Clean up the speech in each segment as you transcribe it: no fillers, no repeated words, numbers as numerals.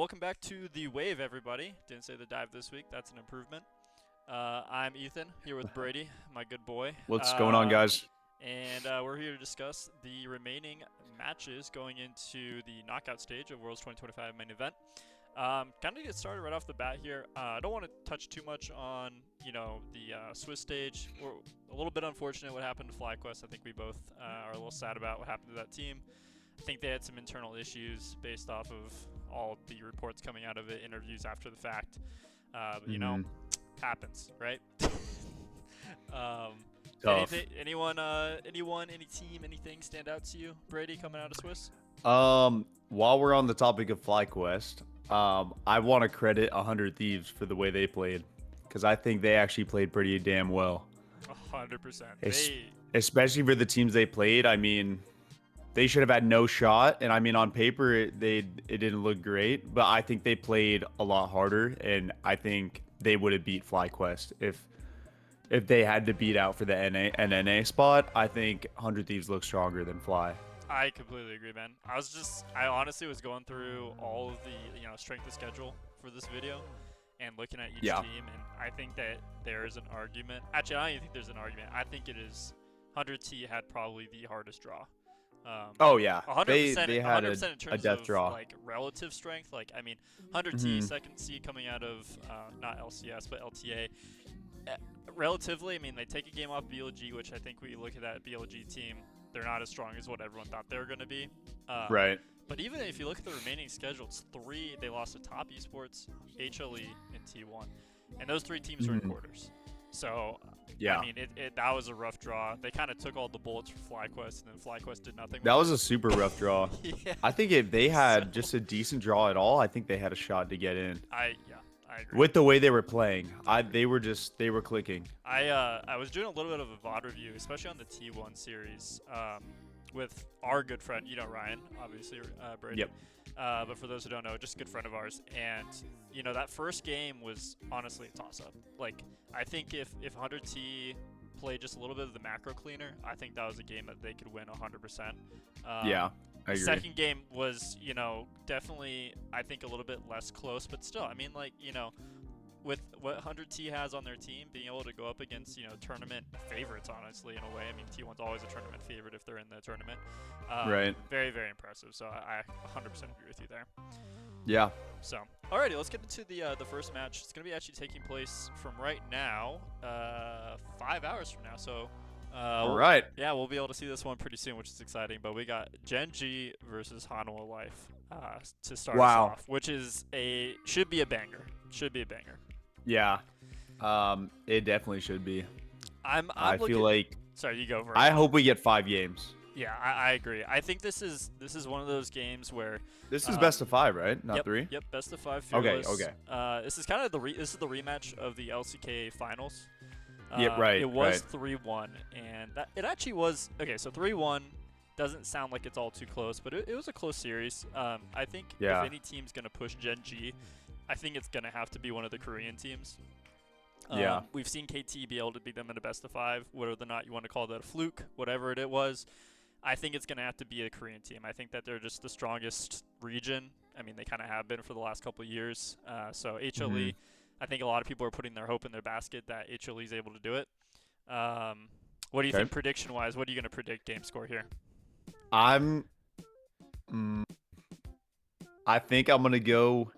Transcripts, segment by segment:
Welcome back to the Wave, everybody. Didn't say the dive this week. That's an improvement. I'm Ethan, here with Brady, my good boy. What's going on, guys? We're here to discuss the remaining matches going into the knockout stage of Worlds 2025 main event. Kind of get started right off the bat here. I don't want to touch too much on, the Swiss stage. We're a little bit unfortunate what happened to FlyQuest. I think we both are a little sad about what happened to that team. I think they had some internal issues based off of all the reports coming out of it, interviews after the fact. But happens, right? Tough. Any team, anything stand out to you, Brady, coming out of Swiss? While we're on the topic of FlyQuest, I want to credit 100 Thieves for the way they played, because I think they actually played pretty damn well. 100%. Especially for the teams they played. I mean, they should have had no shot, and I mean, on paper it didn't look great, but I think they played a lot harder, and I think they would have beat FlyQuest if they had to beat out for the NNA spot. I think 100 Thieves look stronger than Fly. I completely agree, man. I honestly was going through all of the strength of schedule for this video and looking at each team, and I think that there is an argument. Actually, I don't even think there's an argument. I think it is 100T had probably the hardest draw. Oh yeah, 100%, they had 100% in terms a death of draw. like relative strength. Like, I mean, 100T second seed coming out of not LCS but LTA. Relatively, I mean, they take a game off BLG, which I think we look at that BLG team, they're not as strong as what everyone thought they were going to be. Right. But even if you look at the remaining schedule, it's three. They lost to Top Esports, HLE, and T1, and those three teams were in quarters. So, yeah, I mean, that was a rough draw. They kind of took all the bullets for FlyQuest, and then FlyQuest did nothing. That was a super rough draw. Yeah. I think if they had just a decent draw at all, I think they had a shot to get in. I agree. With the way they were playing, they were clicking. I was doing a little bit of a VOD review, especially on the T1 series, with our good friend, Ryan, obviously, Brady. Yep. But for those who don't know, just a good friend of ours. And, that first game was honestly a toss-up. Like, I think if 100T played just a little bit of the macro cleaner, I think that was a game that they could win 100%. Yeah, I agree. The second game was, definitely, I think, a little bit less close. But still, I mean, like, with what 100T has on their team, being able to go up against, tournament favorites, honestly, in a way. I mean, T1's always a tournament favorite if they're in the tournament. Right. Very, very impressive. So I 100% agree with you there. Yeah. So, alrighty, let's get into the first match. It's going to be actually taking place from right now, 5 hours from now. So, all right. Yeah, we'll be able to see this one pretty soon, which is exciting. But we got GENG versus Hanwha Life to start us off, which should be a banger. Should be a banger. Yeah, it definitely should be. I feel like. Sorry, you go first. I hope we get 5 games. Yeah, I agree. I think this is one of those games where this is best of 5, right? Not 3. Yep, best of 5. Fearless. Okay. This is kind of this is the rematch of the LCK finals. Yep, right. It was 3-1, and it actually was okay. So 3-1 doesn't sound like it's all too close, but it was a close series. I think if any team's gonna push GENG, I think it's gonna have to be one of the Korean teams. We've seen KT be able to beat them in a best of 5, whether or not you want to call that a fluke, whatever it was. I think it's going to have to be a Korean team. I think that they're just the strongest region. I mean, they kind of have been for the last couple of years. So HLE, I think a lot of people are putting their hope in their basket that HLE is able to do it. What do you think prediction-wise? What are you going to predict game score here? I think I'm going to go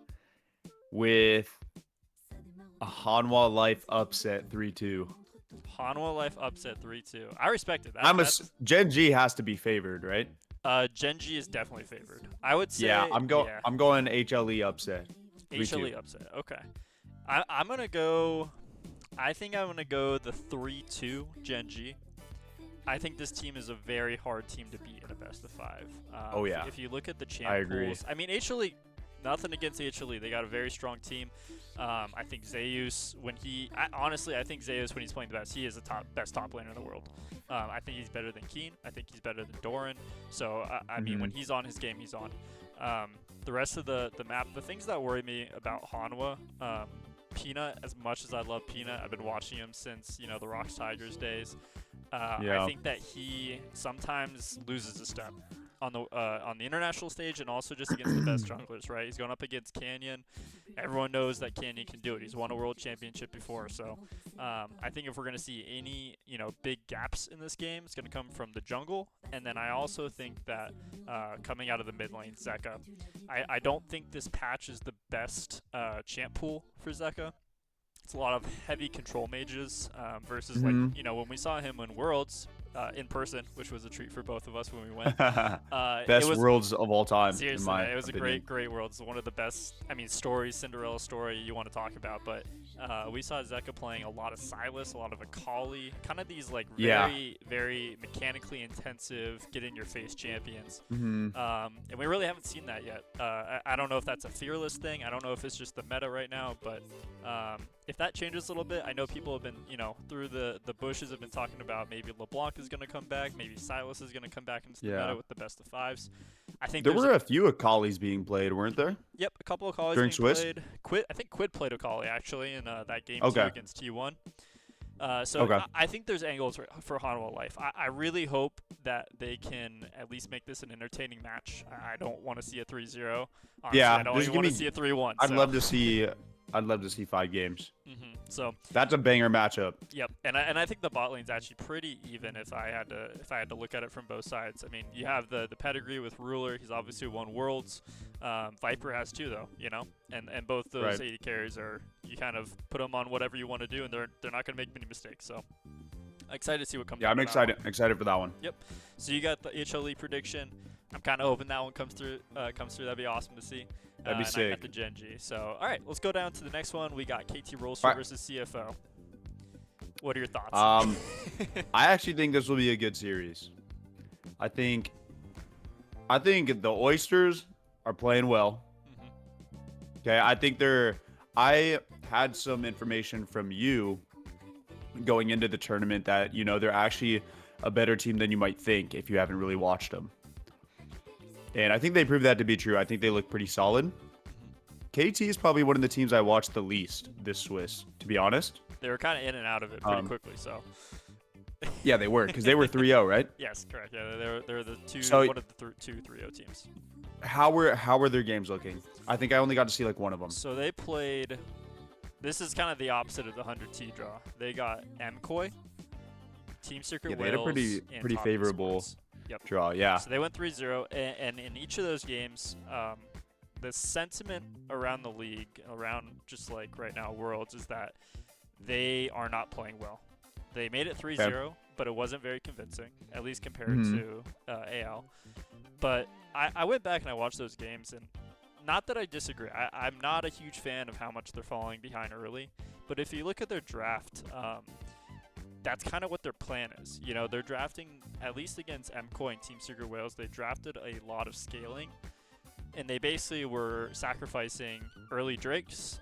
with a Hanwha Life upset 3-2. Hanwha Life upset 3-2. I respect it. GENG has to be favored, right? GENG is definitely favored. I would say. Yeah, I'm going HLE upset. 3-2. HLE upset. Okay. I'm gonna go. I think I'm gonna go the 3-2 GENG. I think this team is a very hard team to beat in a best of 5. Oh yeah. If you look at the champ I agree. pools, I mean HLE. Nothing against HLE. They got a very strong team. I think Zeus, I think Zeus, when he's playing the best, he is the best top laner in the world. I think he's better than Keen. I think he's better than Doran. So, I mean, when he's on his game, he's on. The rest of the map, the things that worry me about Hanwha, Peanut, as much as I love Peanut, I've been watching him since, the Rocks Tigers days. I think that he sometimes loses a step. on the international stage and also just against the best junglers, right? He's going up against Canyon. Everyone knows that Canyon can do it. He's won a world championship before, so I think if we're going to see any big gaps in this game, it's going to come from the jungle. And then I also think that coming out of the mid lane, Zeka. I don't think this patch is the best champ pool for Zeka. It's a lot of heavy control mages versus like when we saw him win Worlds in person, which was a treat for both of us when we went. Best Worlds of all time. Seriously, in my it was opinion. a great Worlds. One of the best. I mean, stories, Cinderella story you want to talk about, but we saw Zeka playing a lot of Silas, a lot of Akali, kind of these like very mechanically intensive, get in your face champions. And we really haven't seen that yet. I don't know if that's a fearless thing. I don't know if it's just the meta right now, but if that changes a little bit, I know people have been, through the bushes have been talking about maybe LeBlanc is going to come back, maybe Silas is going to come back into the meta with the best of fives. I think there were a few Akalis being played, weren't there? Yep, a couple of Akalis during being Swiss? played. I think Quid played Akali actually in that game 2 against T1. I think there's angles for Hanwha Life. I really hope that they can at least make this an entertaining match. I don't want to see a 3-0. Honestly, I don't even want to see a 3-1. I'd love to see 5 games. So that's a banger matchup. Yep, and I think the bot lane's actually pretty even if I had to look at it from both sides. I mean, you have the pedigree with Ruler. He's obviously won Worlds. Viper has too, though. And both those AD carries you kind of put them on whatever you want to do, and they're not going to make many mistakes. So excited to see what comes. Yeah, I'm excited for that one. Yep. So you got the HLE prediction. I'm kind of hoping that one comes through. That'd be awesome to see. That'd be sick. And I got the GENG. So, all right, let's go down to the next one. We got KT Rolster versus CFO. What are your thoughts? I actually think this will be a good series. I think the Oysters are playing well. Okay, I think I had some information from you going into the tournament that, they're actually a better team than you might think if you haven't really watched them. And I think they proved that to be true. I think they look pretty solid. KT is probably one of the teams I watched the least this Swiss, to be honest. They were kind of in and out of it pretty quickly, so. Yeah, they were, because they were 3-0, right? Yes, correct. Yeah, they were the one of the two 3-0 teams. How were their games looking? I think I only got to see like one of them. So they played. This is kind of the opposite of the 100T draw. They got MKOI, Team Secret Wales, they had a pretty favorable draw. Yeah. So they went 3-0, and in each of those games, the sentiment around the league, around just like right now Worlds, is that they are not playing well. They made it 3-0, but it wasn't very convincing, at least compared to AL. But I went back and I watched those games, and not that I disagree. I'm not a huge fan of how much they're falling behind early, but if you look at their draft, that's kind of what their plan is. They're drafting, at least against MKOI and Team Secret Wales, they drafted a lot of scaling, and they basically were sacrificing early Drakes,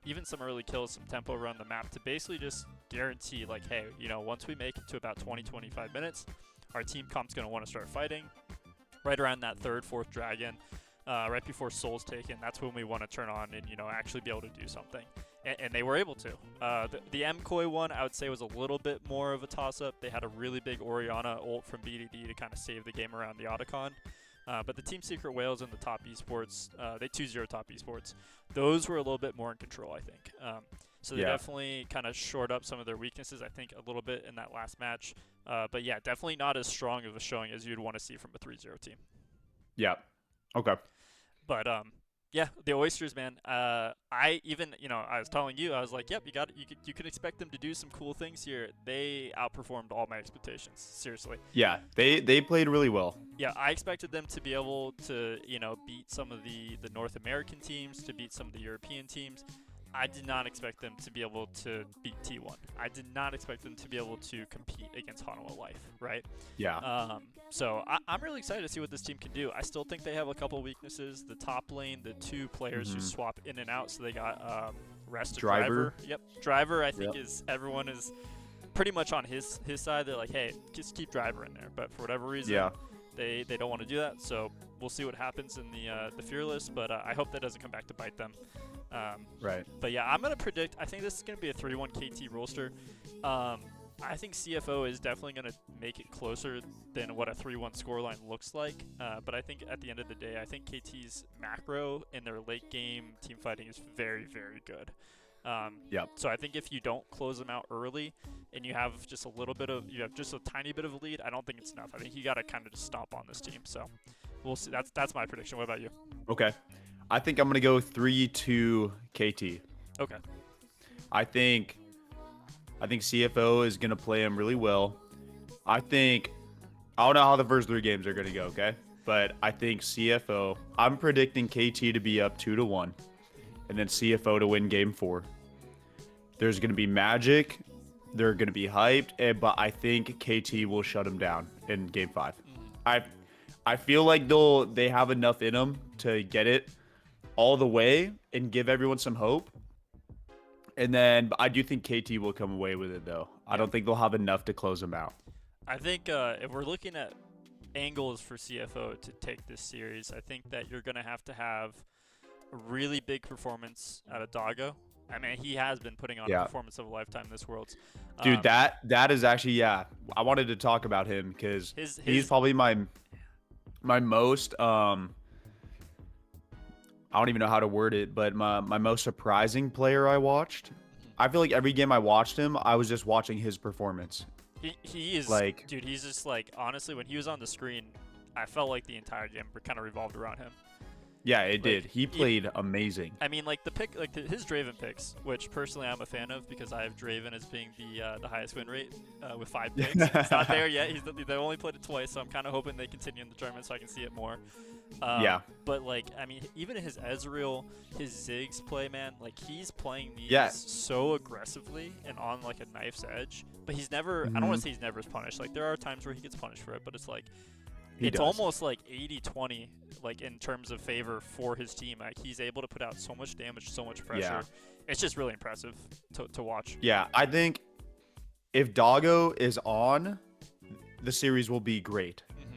even some early kills, some tempo around the map to basically just guarantee, like, hey, once we make it to about 20-25 minutes, our team comp's going to want to start fighting. Right around that 3rd, 4th dragon, right before Soul's taken, that's when we want to turn on and, actually be able to do something. And they were able to. The MKOI one, I would say, was a little bit more of a toss-up. They had a really big Orianna ult from BDD to kind of save the game around the Otacon. But the Team Secret Wales and the top esports, they 2-0 top esports. Those were a little bit more in control, I think. So they definitely kind of shored up some of their weaknesses, I think, a little bit in that last match. But yeah, definitely not as strong of a showing as you'd want to see from a 3-0 team. Yeah. Okay. But yeah, the Oysters, man. I was telling you, I was like, yep, you can expect them to do some cool things here. They outperformed all my expectations, seriously. Yeah, they played really well. Yeah, I expected them to be able to, beat some of the North American teams, to beat some of the European teams. I did not expect them to be able to beat T1. I did not expect them to be able to compete against Hanwha Life, right? Yeah. So I'm really excited to see what this team can do. I still think they have a couple weaknesses. The top lane, the 2 players who swap in and out. So they got Rest Driver. Yep, Driver. I think everyone is pretty much on his side. They're like, hey, just keep Driver in there. But for whatever reason, they don't want to do that. So we'll see what happens in the Fearless. But I hope that doesn't come back to bite them. Right. But yeah, I'm gonna predict. I think this is gonna be a 3-1 KT Rolster. I think CFO is definitely going to make it closer than what a 3-1 scoreline looks like. But I think at the end of the day, I think KT's macro and their late game team fighting is very, very good. Yep. So I think if you don't close them out early and you have just a tiny bit of a lead, I don't think it's enough. I think you got to kind of just stomp on this team. So we'll see. That's my prediction. What about you? Okay. I think I'm going to go 3-2 KT. Okay. I think CFO is going to play him really well. I don't know how the first 3 games are going to go, okay? But I think CFO, I'm predicting KT to be up 2-1 and then CFO to win game 4. There's going to be magic. They're going to be hyped, but I think KT will shut him down in game 5. I feel like they have enough in them to get it all the way and give everyone some hope. And then I do think KT will come away with it, though. I don't think they'll have enough to close them out. I think if we're looking at angles for CFO to take this series, I think that you're going to have a really big performance out of Doggo. I mean, he has been putting on a performance of a lifetime this Worlds. Dude, that is actually, I wanted to talk about him because he's probably my most, I don't even know how to word it, but my most surprising player I watched. I feel like every game I watched him, I was just watching his performance. He is like, dude, he's just like, honestly, when he was on the screen, I felt like the entire game kind of revolved around him. Yeah, it did. He played amazing. I mean, like his Draven picks, which personally I'm a fan of because I have Draven as being the highest win rate with 5 picks. It's not there yet. They only played it twice, so I'm kind of hoping they continue in the tournament so I can see it more. But like, I mean, even his Ezreal, his Ziggs play, man, like he's playing these so aggressively and on like a knife's edge. But he's never. I don't want to say he's never punished. Like there are times where he gets punished for it, but it's like. It's almost like 80-20, like in terms of favor for his team. Like he's able to put out so much damage, so much pressure. Yeah. It's just really impressive to watch. Yeah, I think if Doggo is on, the series will be great. Mm-hmm.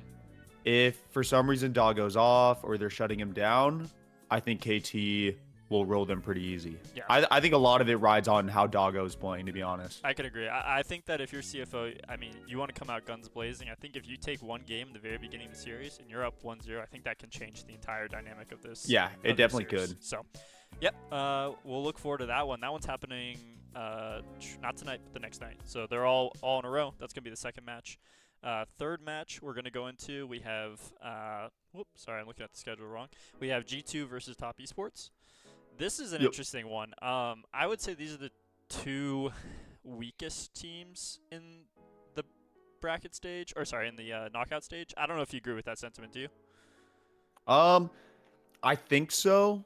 If for some reason Doggo's off or they're shutting him down, I think KT will roll them pretty easy. Yeah. I think a lot of it rides on how Doggo's playing, to be honest. I could agree. I think that if you're CFO, I mean, you want to come out guns blazing. I think if you take one game in the very beginning of the series and you're up 1-0, I think that can change the entire dynamic of this. Yeah, it definitely could. So, yep, we'll look forward to that one. That one's happening not tonight, but the next night. So they're all in a row. That's going to be the second match. Third match we're going to go into, we have, sorry, I'm looking at the schedule wrong. We have G2 versus Top Esports. This is an interesting one. I would say these are the 2 weakest teams in the bracket stage, in the knockout stage. I don't know if you agree with that sentiment, do you? I think so.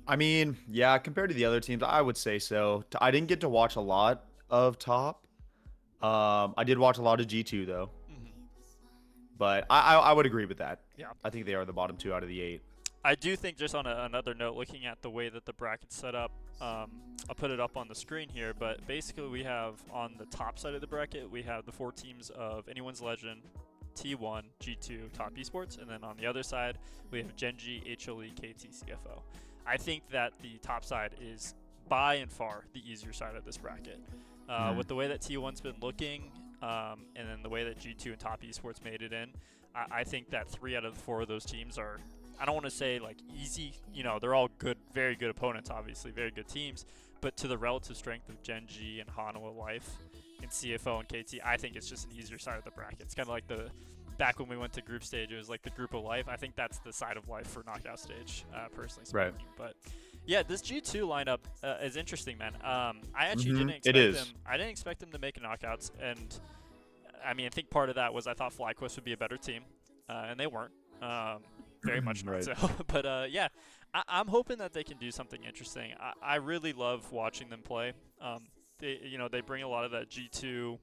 I mean, yeah, compared to the other teams, I would say so. I didn't get to watch a lot of Top. I did watch a lot of G2 though. Mm-hmm. But I would agree with that. Yeah. I think they are the bottom 2 out of the 8. I do think, just on another note, looking at the way that the bracket's set up, I'll put it up on the screen here, but basically we have on the top side of the bracket, we have the 4 teams of Anyone's Legend, T1, G2, Top Esports, and then on the other side, we have GENG, HLE, KT, CFO. I think that the top side is by and far the easier side of this bracket. With the way that T1's been looking, and then the way that G2 and Top Esports made it in, I think that 3 out of the 4 of those teams are, I don't want to say like easy, they're all good, very good opponents, obviously, very good teams, but to the relative strength of GENG and Hanwha Life and CFO and KT, I think it's just an easier side of the bracket. It's kind of like back when we went to group stage, it was like the group of life. I think that's the side of life for knockout stage, personally speaking. Right. But yeah, this G2 lineup is interesting, man. I actually didn't expect them. I didn't expect them to make knockouts, and I mean, I think part of that was I thought FlyQuest would be a better team, and they weren't. Very much not so. But yeah, I'm hoping that they can do something interesting. I really love watching them play. They bring a lot of that G2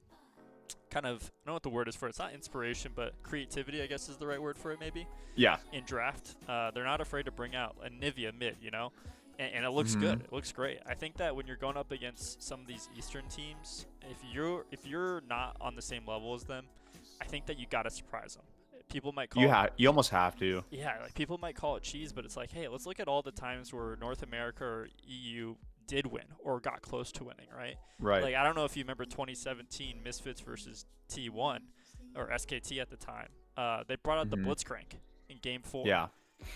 kind of, I don't know what the word is for it. It's not inspiration, but creativity, I guess, is the right word for it, maybe. Yeah. In draft, they're not afraid to bring out a Nivea mid, and it looks good. It looks great. I think that when you're going up against some of these Eastern teams, if you're not on the same level as them, I think that you got to surprise them. People might call you almost have to. Yeah, like people might call it cheese, but it's like, hey, let's look at all the times where North America or EU did win or got close to winning, right? Right. Like, I don't know if you remember 2017 Misfits versus T1 or SKT at the time. They brought out the Blitzcrank in Game 4. Yeah.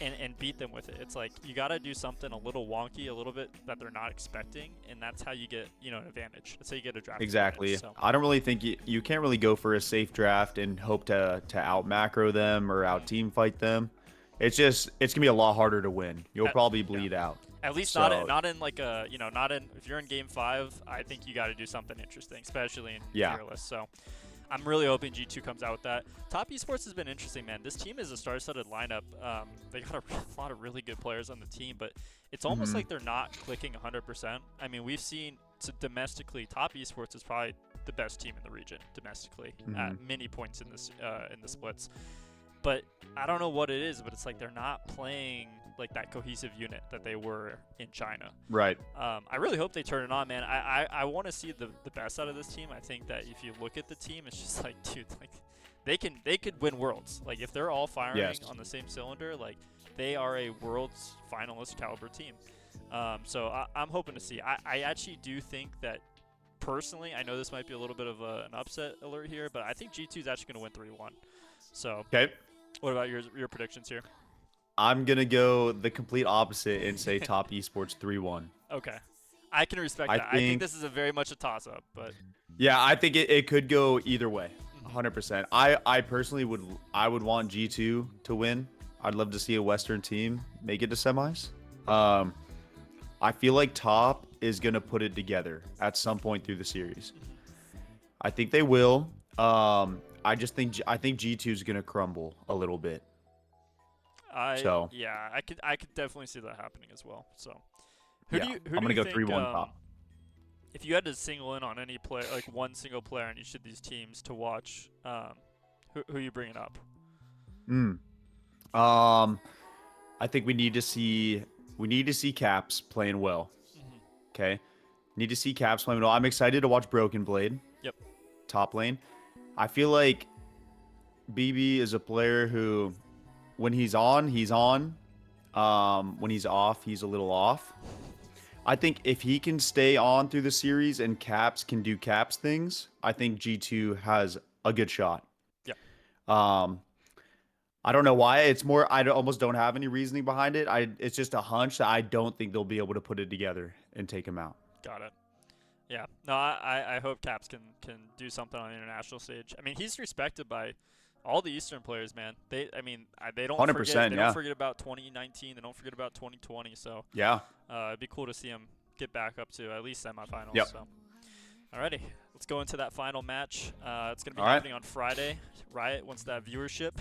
And beat them with it. It's like you got to do something a little wonky, a little bit that they're not expecting, and that's how you get, an advantage. That's how you get a draft Exactly. advantage, so. I don't really think you can't really go for a safe draft and hope to out macro them or out team fight them. It's gonna be a lot harder to win. You'll probably bleed out. At least not in like a not in if you're in Game 5. I think you got to do something interesting, especially in Fearless. So. I'm really hoping G2 comes out with that. Top Esports has been interesting, man. This team is a star-studded lineup. They got a lot of really good players on the team, but it's almost like they're not clicking 100%. I mean, we've seen domestically, Top Esports is probably the best team in the region domestically at many points in the splits. But I don't know what it is, but it's like they're not playing like that cohesive unit that they were in China. Right. I really hope they turn it on, man. I want to see the best out of this team. I think that if you look at the team, it's just like, dude, like they could win worlds. Like if they're all firing on the same cylinder, like they are a world's finalist caliber team. So I'm hoping to see. I actually do think that personally, I know this might be a little bit of an upset alert here, but I think G2 is actually going to win 3-1. So okay. What about your predictions here? I'm going to go the complete opposite and say Top Esports 3-1. Okay. I can respect that. I think this is very much a toss-up, but... Yeah, I think it could go either way, 100%. I personally would want G2 to win. I'd love to see a Western team make it to semis. I feel like Top is going to put it together at some point through the series. I think they will. I think G2 is going to crumble a little bit. Yeah, I could definitely see that happening as well. So, who do you I'm gonna go 3-1 Top. If you had to single in on any player, like one single player on each of these teams to watch, who are you bringing up? I think we need to see Caps playing well. Okay, need to see Caps playing well. I'm excited to watch Broken Blade. Yep. Top lane. I feel like BB is a player who, when he's on, he's on. When he's off, he's a little off. I think if he can stay on through the series and Caps can do Caps things, I think G2 has a good shot. Yeah. I don't know why. It's more, I almost don't have any reasoning behind it. It's just a hunch that I don't think they'll be able to put it together and take him out. Got it. Yeah. No, I hope Caps can do something on the international stage. I mean, he's respected by all the Eastern players, man. They don't 100%, forget. They don't forget about 2019. They don't forget about 2020. So yeah, it'd be cool to see him get back up to at least semifinals. Yep. So, alrighty, let's go into that final match. It's gonna be happening on Friday. Riot wants that viewership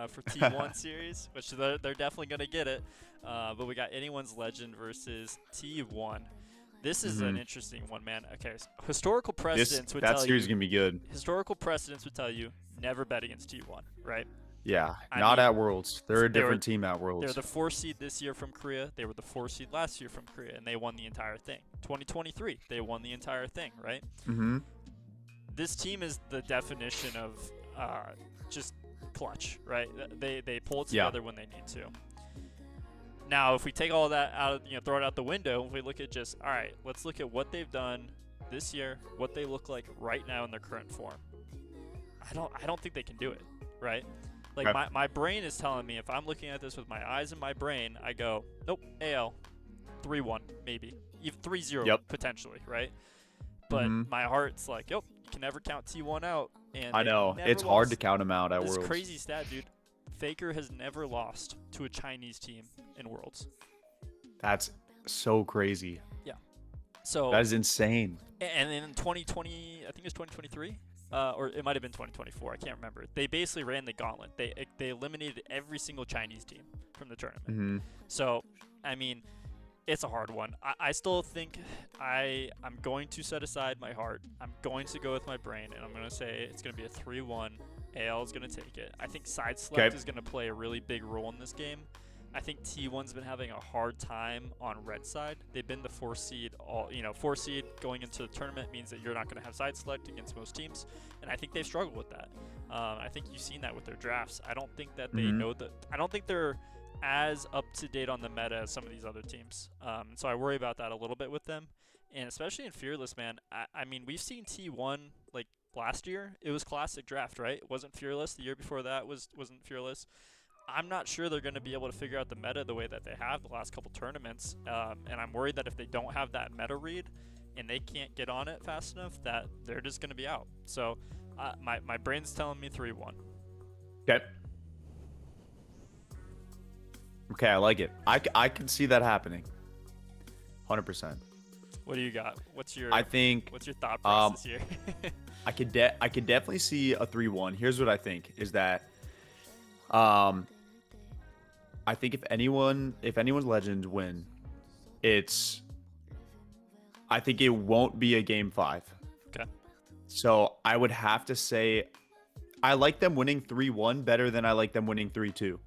for T1 series, which they're definitely gonna get it. But we got Anyone's Legend versus T1. This is an interesting one, man. Okay, so historical precedents would tell you. That series is going to be good. Historical precedents would tell you never bet against T1, right? Yeah, not at Worlds. They're a different team at Worlds. They're the 4 seed this year from Korea. They were the 4 seed last year from Korea, and they won the entire thing. 2023, they won the entire thing, right? This team is the definition of just clutch, right? They pull it together when they need to. Now, if we take all that out, throw it out the window, if we look at just, all right, let's look at what they've done this year, what they look like right now in their current form. I don't think they can do it, right? Like my brain is telling me, if I'm looking at this with my eyes and my brain, I go, nope, AL, 3-1 maybe, even 3-0 potentially, right? But my heart's like, yep, you can never count T1 out. And I know it's hard to count them out at Worlds. This crazy stat, dude. Faker has never lost to a Chinese team in Worlds. That's so crazy. Yeah. So that is insane. And in 2020, I think it was 2023, or it might have been 2024. I can't remember. They basically ran the gauntlet. They eliminated every single Chinese team from the tournament. So, I mean, it's a hard one. I still think I'm going to set aside my heart. I'm going to go with my brain, and I'm going to say it's going to be a 3-1. AL is going to take it. I think side select is going to play a really big role in this game. I think T1's been having a hard time on red side. They've been the 4 seed. 4 seed going into the tournament means that you're not going to have side select against most teams, and I think they've struggled with that. I think you've seen that with their drafts. I don't think that they know that. I don't think they're as up to date on the meta as some of these other teams. So I worry about that a little bit with them, and especially in Fearless, man. I mean, we've seen T1 like last year. It was classic draft, right? It wasn't Fearless. The year before that wasn't Fearless. I'm not sure they're going to be able to figure out the meta the way that they have the last couple tournaments, and I'm worried that if they don't have that meta read and they can't get on it fast enough, that they're just going to be out. So my brain's telling me 3-1. Okay. Okay, I like it. I can see that happening. 100%. What do you got? What's your thought process here? I could definitely see a 3-1. Here's what I think is that I think if anyone's Legends win, I think it won't be a game 5. Okay. So I would have to say I like them winning 3-1 better than I like them winning 3-2.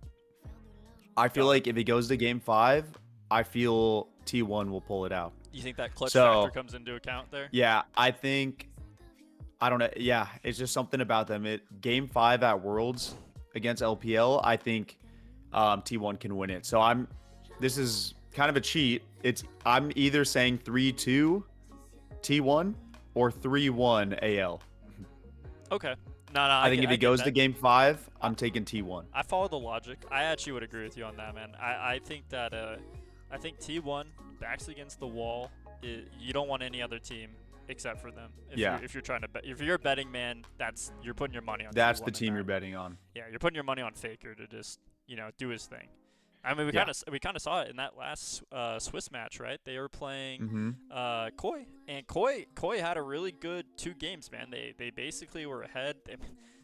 I feel like if it goes to game 5, I feel T1 will pull it out. You think that clutch factor comes into account there? Yeah, I don't know. Yeah, it's just something about them. Game 5 at Worlds against LPL, I think T1 can win it. So this is kind of a cheat. I'm either saying 3-2 T1 or 3-1 AL. Okay. No, I think if it goes to game 5, I'm taking T1. I follow the logic. I actually would agree with you on that, man. I think that I think T1 backs against the wall. You don't want any other team except for them. If you're trying to bet, if you're a betting man, you're putting your money on. That's the team you're betting on. Yeah, you're putting your money on Faker to just do his thing. I mean, we kind of saw it in that last Swiss match, right? They were playing Koi, and Koi had a really good 2 games, man. They basically were ahead.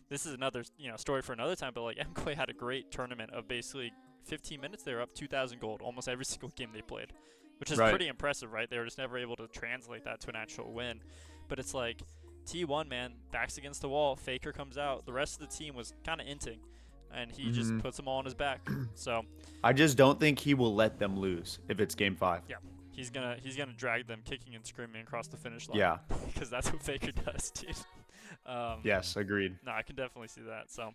This is another story for another time, but like MKoi had a great tournament of basically 15 minutes. They were up 2,000 gold almost every single game they played, which is pretty impressive, right? They were just never able to translate that to an actual win. But it's like T1, man, backs against the wall. Faker comes out. The rest of the team was kind of inting, and he just puts them all on his back. So I just don't think he will let them lose if it's game 5. Yeah, he's gonna drag them kicking and screaming across the finish line. Yeah, because that's what Faker does, dude. Yes, agreed. No, I can definitely see that. So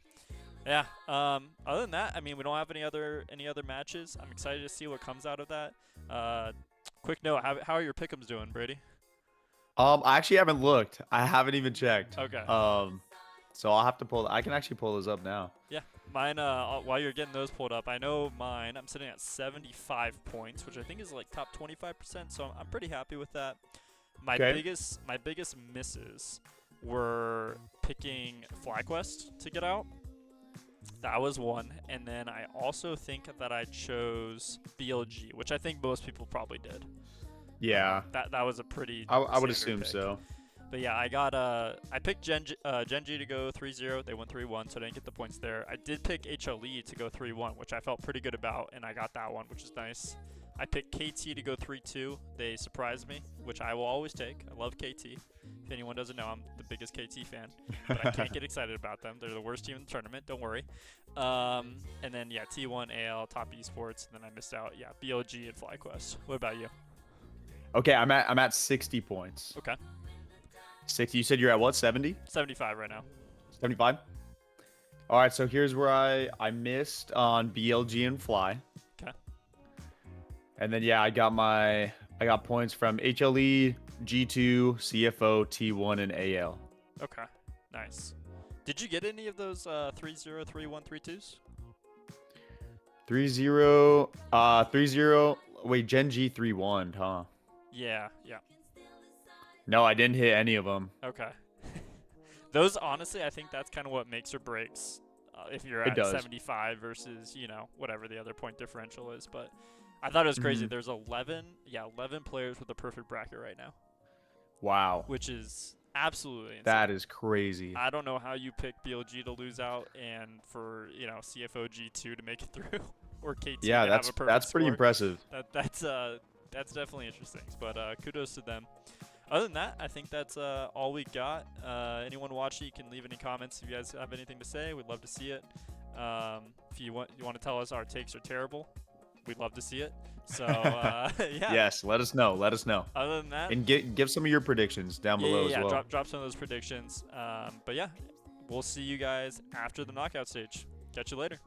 yeah. Other than that, I mean, we don't have any other matches. I'm excited to see what comes out of that. Quick note: how are your Pickems doing, Brady? I actually haven't looked. I haven't even checked. Okay. So I'll have to I can actually pull those up now. Yeah, mine. While you're getting those pulled up, I know mine. I'm sitting at 75 points, which I think is like top 25%. So I'm pretty happy with that. My biggest misses were picking FlyQuest to get out. That was one, and then I also think that I chose BLG, which I think most people probably did. Yeah. That was a pretty. I would assume pick. so. But yeah, I picked GENG to go 3-0. They won 3-1, so I didn't get the points there. I did pick HLE to go 3-1, which I felt pretty good about, and I got that one, which is nice. I picked KT to go 3-2. They surprised me, which I will always take. I love KT. If anyone doesn't know, I'm the biggest KT fan, but I can't get excited about them. They're the worst team in the tournament. Don't worry. And then yeah, T1 AL top esports, and then I missed out. Yeah, BLG and FlyQuest. What about you? Okay, I'm at 60 points. Okay. 60. You said you're at what? 70? 75 right now. 75. All right, so here's where I missed on BLG and Fly. Okay. And then yeah, I got points from HLE, G2, CFO, T1, and AL. Okay. Nice. Did you get any of those 3-0, 3-1, 3-2s? 3-0, 3-0. Wait, Gen G 3-1, huh? Yeah. No, I didn't hit any of them. Okay. Those, honestly, I think that's kind of what makes or breaks if you're at 75 versus, whatever the other point differential is. But I thought it was crazy. There's 11 players with a perfect bracket right now. Wow. Which is absolutely insane. That is crazy. I don't know how you pick BLG to lose out and for, CFO G2 to make it through or KT to have a perfect that's pretty score. impressive. That's definitely interesting. But kudos to them. Other than that, I think that's all we got. Anyone watching, you can leave any comments if you guys have anything to say. We'd love to see it. If you want to tell us our takes are terrible, we'd love to see it. So yeah. Yes, let us know. Other than that, and give some of your predictions down below as well. Drop some of those predictions. But yeah, we'll see you guys after the knockout stage. Catch you later.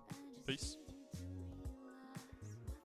Peace.